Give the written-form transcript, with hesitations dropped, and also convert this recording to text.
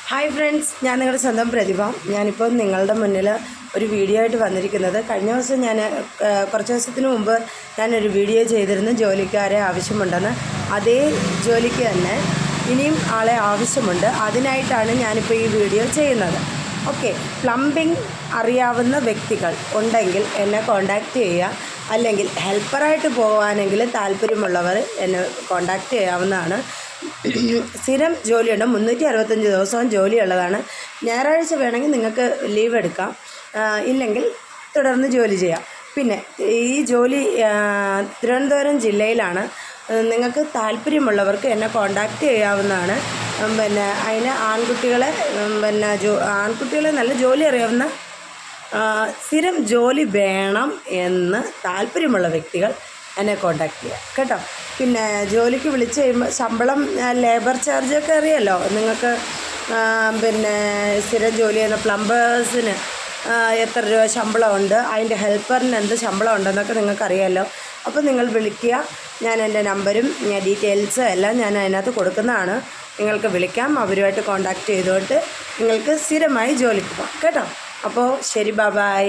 Hi friends, ഞാൻ നിങ്ങളുടെ സ്വന്തം പ്രതിഭ. ഞാനിപ്പോൾ നിങ്ങളുടെ മുന്നിൽ ഒരു വീഡിയോ ആയിട്ട് വന്നിരിക്കുന്നത്. കഴിഞ്ഞ ദിവസം കുറച്ച് ദിവസത്തിന് മുമ്പ് ഞാനൊരു വീഡിയോ ചെയ്തിരുന്നു, ജോലിക്കാരെ ആവശ്യമുണ്ടെന്ന്. അതേ ജോലിക്ക് തന്നെ ഇനിയും ആളെ ആവശ്യമുണ്ട്. അതിനായിട്ടാണ് ഞാനിപ്പോൾ ഈ വീഡിയോ ചെയ്യുന്നത്. ഓക്കെ, പ്ലംബിംഗ് അറിയാവുന്ന വ്യക്തികൾ ഉണ്ടെങ്കിൽ എന്നെ കോൺടാക്റ്റ് ചെയ്യുക. അല്ലെങ്കിൽ ഹെൽപ്പറായിട്ട് പോകാനെങ്കിൽ താല്പര്യമുള്ളവർ എന്നെ കോൺടാക്റ്റ് ചെയ്യാവുന്നതാണ്. സ്ഥിരം ജോലിയുണ്ട്, 365 ദിവസവും ജോലിയുള്ളതാണ്. ഞായറാഴ്ച വേണമെങ്കിൽ നിങ്ങൾക്ക് ലീവ് എടുക്കാം, ഇല്ലെങ്കിൽ തുടർന്ന് ജോലി ചെയ്യാം. പിന്നെ ഈ ജോലി തിരുവനന്തപുരം ജില്ലയിലാണ്. നിങ്ങൾക്ക് താല്പര്യമുള്ളവർക്ക് എന്നെ കോൺടാക്റ്റ് ചെയ്യാവുന്നതാണ്. പിന്നെ അതിന് ആൺകുട്ടികളെ നല്ല ജോലി അറിയാവുന്ന സ്ഥിരം ജോലി വേണം എന്ന് താല്പര്യമുള്ള വ്യക്തികൾ എന്നെ കോൺടാക്റ്റ് ചെയ്യുക കേട്ടോ. പിന്നെ ജോലിക്ക് വിളിച്ച് കഴിയുമ്പോൾ ശമ്പളം, ലേബർ ചാർജൊക്കെ അറിയാമല്ലോ നിങ്ങൾക്ക്. പിന്നെ സ്ഥിരം ജോലി ചെയ്യുന്ന പ്ലംബേഴ്സിന് എത്ര രൂപ ശമ്പളമുണ്ട്, അതിൻ്റെ ഹെൽപ്പറിന് എന്ത് ശമ്പളം ഉണ്ടെന്നൊക്കെ നിങ്ങൾക്കറിയാമല്ലോ. അപ്പോൾ നിങ്ങൾ വിളിക്കുക. ഞാൻ എൻ്റെ നമ്പരും ഡീറ്റെയിൽസും എല്ലാം ഞാൻ അതിനകത്ത് കൊടുക്കുന്നതാണ്. നിങ്ങൾക്ക് വിളിക്കാം, അവരുമായിട്ട് കോൺടാക്റ്റ് ചെയ്തുകൊണ്ട് നിങ്ങൾക്ക് സ്ഥിരമായി ജോലിക്ക് പോകാം കേട്ടോ. അപ്പോൾ ശരി, ബൈ.